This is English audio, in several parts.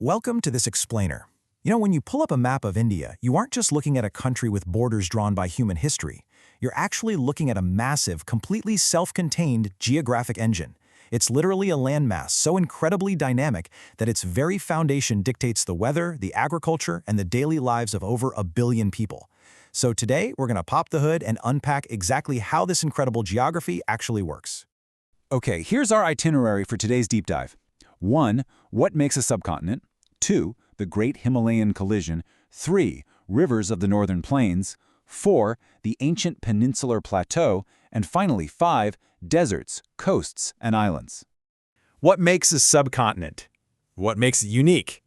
Welcome to this explainer. When you pull up a map of India, you aren't just looking at a country with borders drawn by human history. You're actually looking at a massive, completely self-contained geographic engine. It's literally a landmass so incredibly dynamic that its very foundation dictates the weather, the agriculture, and the daily lives of over 1 billion people. So today, we're going to pop the hood and unpack exactly how this incredible geography actually works. Okay, here's our itinerary for today's deep dive. 1. What makes a subcontinent? 2. The Great Himalayan Collision. 3. Rivers of the Northern Plains. 4. The Ancient Peninsular Plateau. And finally, 5. Deserts, coasts, and islands. What makes a subcontinent? What makes it unique?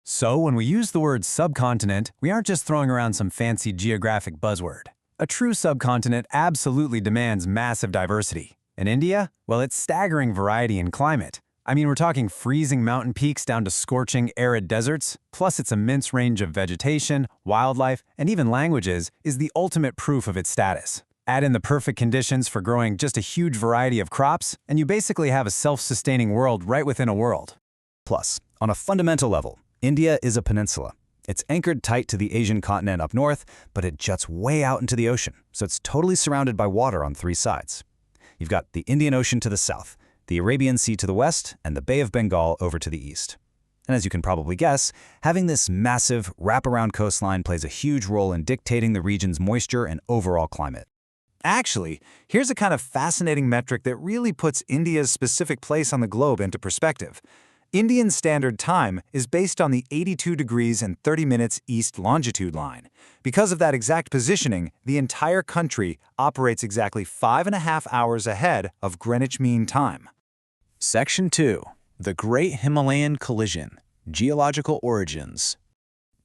So when we use the word subcontinent, we aren't just throwing around some fancy geographic buzzword. A true subcontinent absolutely demands massive diversity. In India, well, it's staggering variety in climate. We're talking freezing mountain peaks down to scorching, arid deserts, plus its immense range of vegetation, wildlife, and even languages is the ultimate proof of its status. Add in the perfect conditions for growing just a huge variety of crops, and you basically have a self-sustaining world right within a world. Plus, on a fundamental level, India is a peninsula. It's anchored tight to the Asian continent up north, but it juts way out into the ocean, so it's totally surrounded by water on 3 sides. You've got the Indian Ocean to the south, the Arabian Sea to the west, and the Bay of Bengal over to the east. And as you can probably guess, having this massive, wraparound coastline plays a huge role in dictating the region's moisture and overall climate. Actually, here's a kind of fascinating metric that really puts India's specific place on the globe into perspective. Indian Standard Time is based on the 82 degrees and 30 minutes east longitude line. Because of that exact positioning, the entire country operates exactly 5.5 hours ahead of Greenwich Mean Time. Section 2. The Great Himalayan Collision. Geological Origins.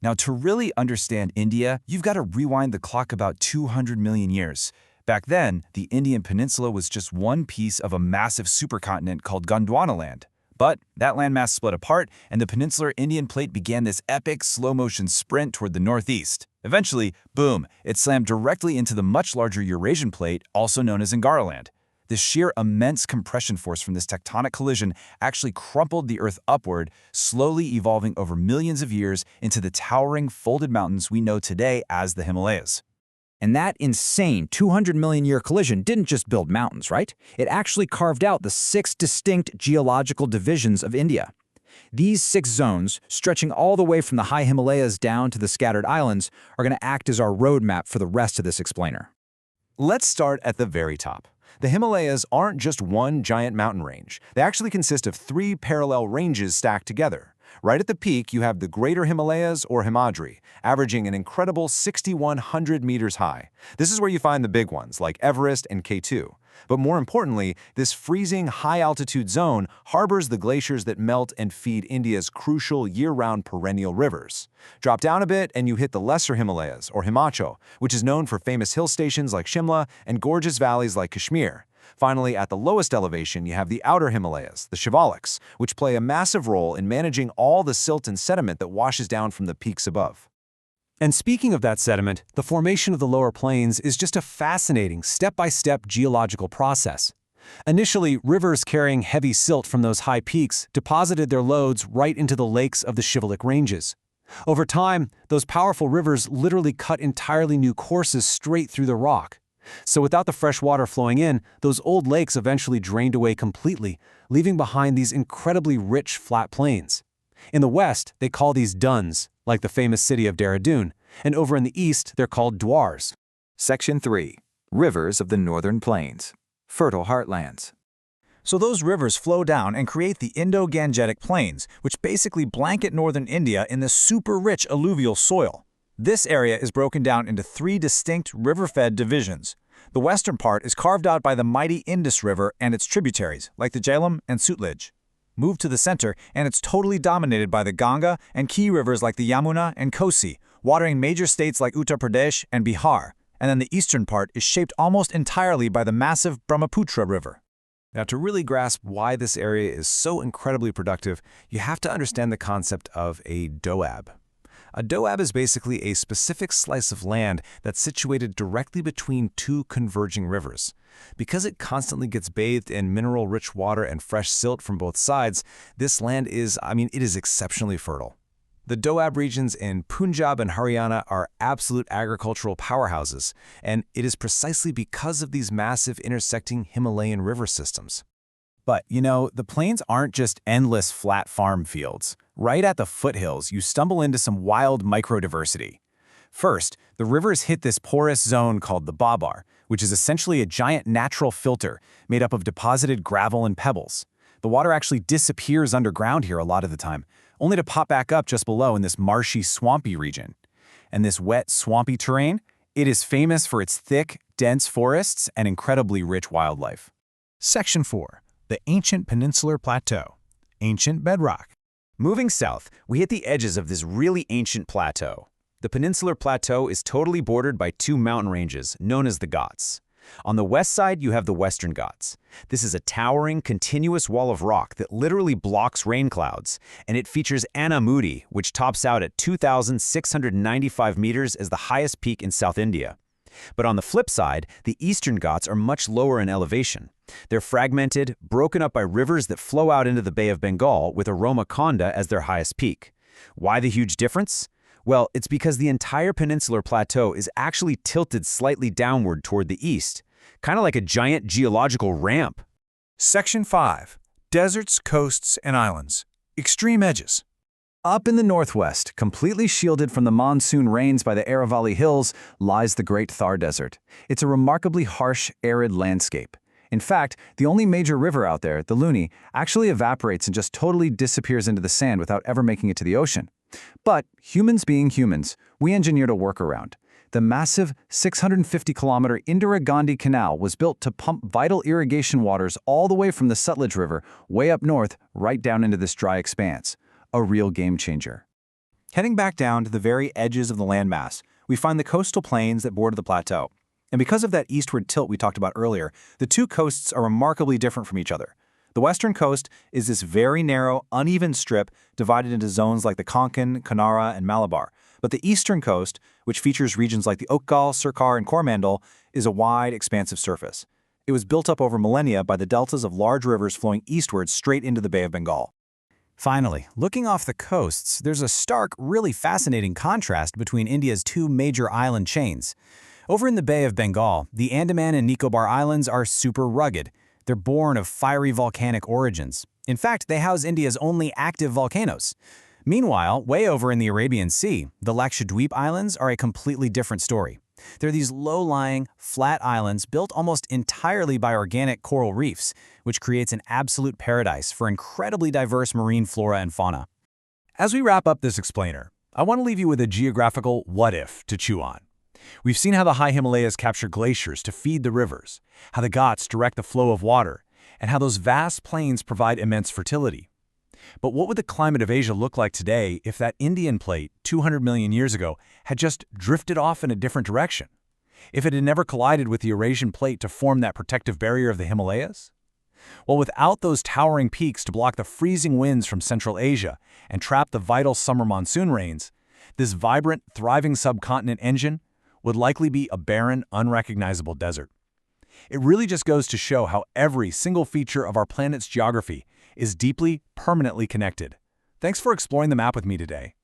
Now, to really understand India, you've got to rewind the clock about 200 million years. Back then, the Indian peninsula was just one piece of a massive supercontinent called Gondwana land. But that landmass split apart, and the peninsular Indian plate began this epic slow-motion sprint toward the northeast. Eventually, boom, it slammed directly into the much larger Eurasian plate, also known as Angara land. The sheer immense compression force from this tectonic collision actually crumpled the Earth upward, slowly evolving over millions of years into the towering folded mountains we know today as the Himalayas. And that insane 200 million year collision didn't just build mountains, right? It actually carved out the 6 distinct geological divisions of India. These 6 zones, stretching all the way from the high Himalayas down to the scattered islands, are going to act as our roadmap for the rest of this explainer. Let's start at the very top. The Himalayas aren't just one giant mountain range. They actually consist of 3 parallel ranges stacked together. Right at the peak, you have the Greater Himalayas, or Himadri, averaging an incredible 6,100 meters high. This is where you find the big ones, like Everest and K2. But more importantly, this freezing high-altitude zone harbors the glaciers that melt and feed India's crucial year-round perennial rivers. Drop down a bit and you hit the Lesser Himalayas, or Himachal, which is known for famous hill stations like Shimla and gorgeous valleys like Kashmir. Finally, at the lowest elevation, you have the Outer Himalayas, the Shivaliks, which play a massive role in managing all the silt and sediment that washes down from the peaks above. And speaking of that sediment, the formation of the lower plains is just a fascinating step-by-step geological process. Initially, rivers carrying heavy silt from those high peaks deposited their loads right into the lakes of the Shivalik ranges. Over time, those powerful rivers literally cut entirely new courses straight through the rock. So without the fresh water flowing in, those old lakes eventually drained away completely, leaving behind these incredibly rich flat plains. In the west, they call these duns, like the famous city of Dehradun, and over in the east, they're called dwars. Section 3. Rivers of the Northern Plains. Fertile heartlands. So those rivers flow down and create the Indo-Gangetic Plains, which basically blanket northern India in this super-rich alluvial soil. This area is broken down into 3 distinct river-fed divisions. The western part is carved out by the mighty Indus River and its tributaries, like the Jhelum and Sutlej. Move to the center, and it's totally dominated by the Ganga and key rivers like the Yamuna and Kosi, watering major states like Uttar Pradesh and Bihar. And then the eastern part is shaped almost entirely by the massive Brahmaputra River. Now, to really grasp why this area is so incredibly productive, you have to understand the concept of a doab. A doab is basically a specific slice of land that's situated directly between two converging rivers. Because it constantly gets bathed in mineral-rich water and fresh silt from both sides, this land is, it is exceptionally fertile. The doab regions in Punjab and Haryana are absolute agricultural powerhouses, and it is precisely because of these massive intersecting Himalayan river systems. But, the plains aren't just endless flat farm fields. Right at the foothills, you stumble into some wild microdiversity. First, the rivers hit this porous zone called the Babar, which is essentially a giant natural filter made up of deposited gravel and pebbles. The water actually disappears underground here a lot of the time, only to pop back up just below in this marshy, swampy region. And this wet, swampy terrain, it is famous for its thick, dense forests and incredibly rich wildlife. Section 4. The Ancient Peninsular Plateau. Ancient bedrock. Moving south, we hit the edges of this really ancient plateau. The Peninsular Plateau is totally bordered by two mountain ranges, known as the Ghats. On the west side, you have the Western Ghats. This is a towering, continuous wall of rock that literally blocks rain clouds, and it features Anamudi, which tops out at 2,695 meters as the highest peak in South India. But on the flip side, the Eastern Ghats are much lower in elevation. They're fragmented, broken up by rivers that flow out into the Bay of Bengal with Aroma-Konda as their highest peak. Why the huge difference? Well, it's because the entire peninsular plateau is actually tilted slightly downward toward the east, kind of like a giant geological ramp. Section 5. Deserts, coasts, and islands. Extreme edges. Up in the northwest, completely shielded from the monsoon rains by the Aravalli Hills, lies the Great Thar Desert. It's a remarkably harsh, arid landscape. In fact, the only major river out there, the Luni, actually evaporates and just totally disappears into the sand without ever making it to the ocean. But, humans being humans, we engineered a workaround. The massive 650-kilometer Indira Gandhi Canal was built to pump vital irrigation waters all the way from the Sutlej River, way up north, right down into this dry expanse. A real game changer. Heading back down to the very edges of the landmass, we find the coastal plains that border the plateau. And because of that eastward tilt we talked about earlier, the two coasts are remarkably different from each other. The western coast is this very narrow, uneven strip divided into zones like the Konkan, Kanara, and Malabar. But the eastern coast, which features regions like the Okhgal, Sircar, and Coromandel, is a wide, expansive surface. It was built up over millennia by the deltas of large rivers flowing eastward straight into the Bay of Bengal. Finally, looking off the coasts, there's a stark, really fascinating contrast between India's two major island chains. Over in the Bay of Bengal, the Andaman and Nicobar Islands are super rugged. They're born of fiery volcanic origins. In fact, they house India's only active volcanoes. Meanwhile, way over in the Arabian Sea, the Lakshadweep Islands are a completely different story. They're these low-lying, flat islands built almost entirely by organic coral reefs, which creates an absolute paradise for incredibly diverse marine flora and fauna. As we wrap up this explainer, I want to leave you with a geographical what-if to chew on. We've seen how the high Himalayas capture glaciers to feed the rivers, how the Ghats direct the flow of water, and how those vast plains provide immense fertility. But what would the climate of Asia look like today if that Indian plate, 200 million years ago, had just drifted off in a different direction? If it had never collided with the Eurasian plate to form that protective barrier of the Himalayas? Well, without those towering peaks to block the freezing winds from Central Asia and trap the vital summer monsoon rains, this vibrant, thriving subcontinent engine would likely be a barren, unrecognizable desert. It really just goes to show how every single feature of our planet's geography is deeply, permanently connected. Thanks for exploring the map with me today.